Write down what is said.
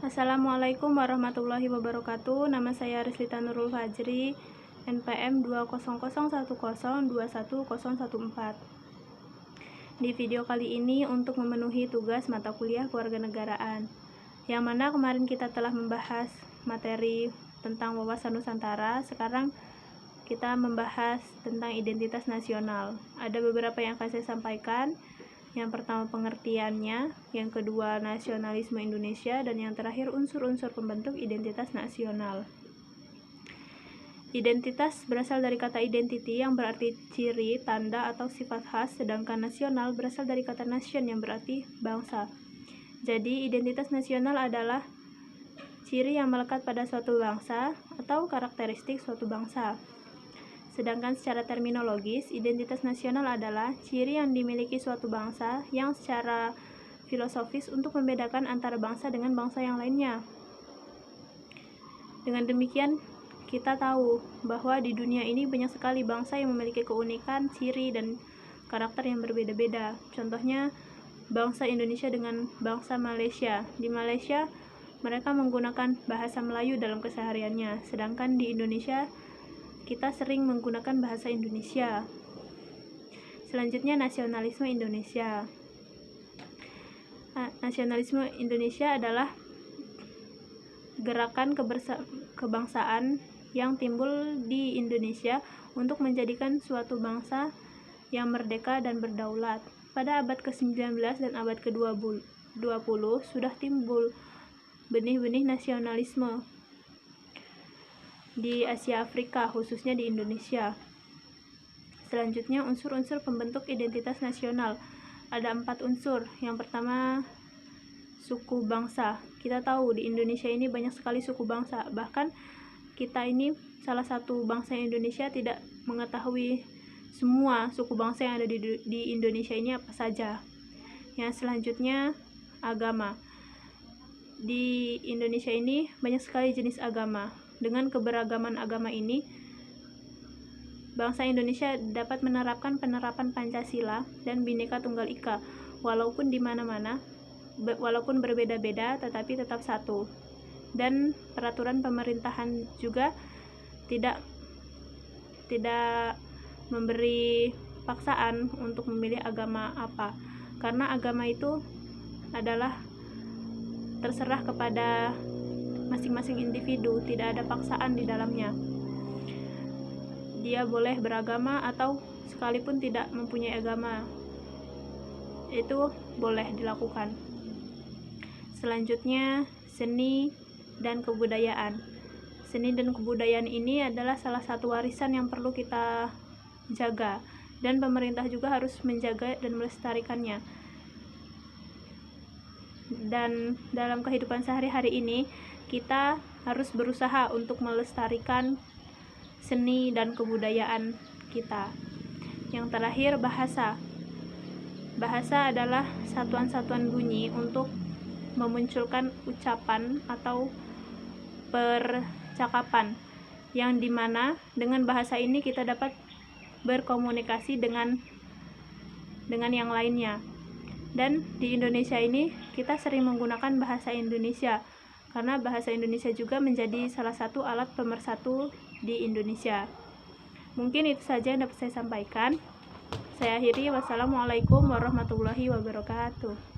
Assalamualaikum warahmatullahi wabarakatuh. Nama saya Rislita Nurul Fajri, NPM 20010210114. Di video kali ini untuk memenuhi tugas mata kuliah kewarganegaraan, yang mana kemarin kita telah membahas materi tentang wawasan Nusantara. Sekarang kita membahas tentang identitas nasional. Ada beberapa yang akan saya sampaikan. Yang pertama pengertiannya, yang kedua nasionalisme Indonesia, dan yang terakhir unsur-unsur pembentuk identitas nasional. Identitas berasal dari kata identity yang berarti ciri, tanda, atau sifat khas, sedangkan nasional berasal dari kata nation yang berarti bangsa. Jadi identitas nasional adalah ciri yang melekat pada suatu bangsa atau karakteristik suatu bangsa. Sedangkan secara terminologis, identitas nasional adalah ciri yang dimiliki suatu bangsa yang secara filosofis untuk membedakan antara bangsa dengan bangsa yang lainnya. Dengan demikian, kita tahu bahwa di dunia ini banyak sekali bangsa yang memiliki keunikan, ciri, dan karakter yang berbeda-beda. Contohnya, bangsa Indonesia dengan bangsa Malaysia. Di Malaysia, mereka menggunakan bahasa Melayu dalam kesehariannya, sedangkan di Indonesia, kita sering menggunakan bahasa Indonesia. Selanjutnya, nasionalisme Indonesia. Nasionalisme Indonesia adalah gerakan kebangsaan yang timbul di Indonesia untuk menjadikan suatu bangsa yang merdeka dan berdaulat. Pada abad ke-19 dan abad ke-20 sudah timbul benih-benih nasionalisme di Asia Afrika, khususnya di Indonesia. Selanjutnya, unsur-unsur pembentuk identitas nasional. Ada 4 unsur. Yang pertama, suku bangsa. Kita tahu di Indonesia ini banyak sekali suku bangsa. Bahkan kita ini salah satu bangsa Indonesia tidak mengetahui semua suku bangsa yang ada di Indonesia ini apa saja. Yang selanjutnya, agama. Di Indonesia ini banyak sekali jenis agama. Dengan keberagaman agama ini, bangsa Indonesia dapat menerapkan penerapan Pancasila dan Bhinneka Tunggal Ika, walaupun di mana-mana, walaupun berbeda-beda, tetapi tetap satu. Dan peraturan pemerintahan juga tidak memberi paksaan untuk memilih agama apa, karena agama itu adalah terserah kepada masing-masing individu, tidak ada paksaan di dalamnya. Dia boleh beragama atau sekalipun tidak mempunyai agama, itu boleh dilakukan. Selanjutnya, seni dan kebudayaan. Seni dan kebudayaan ini adalah salah satu warisan yang perlu kita jaga, dan pemerintah juga harus menjaga dan melestarikannya. Dan dalam kehidupan sehari-hari ini, kita harus berusaha untuk melestarikan seni dan kebudayaan kita. Yang terakhir, bahasa. Bahasa adalah satuan-satuan bunyi untuk memunculkan ucapan atau percakapan, yang dimana dengan bahasa ini kita dapat berkomunikasi dengan yang lainnya. Dan di Indonesia ini kita sering menggunakan bahasa Indonesia, karena bahasa Indonesia juga menjadi salah satu alat pemersatu di Indonesia. Mungkin itu saja yang dapat saya sampaikan. Saya akhiri. Wassalamualaikum warahmatullahi wabarakatuh.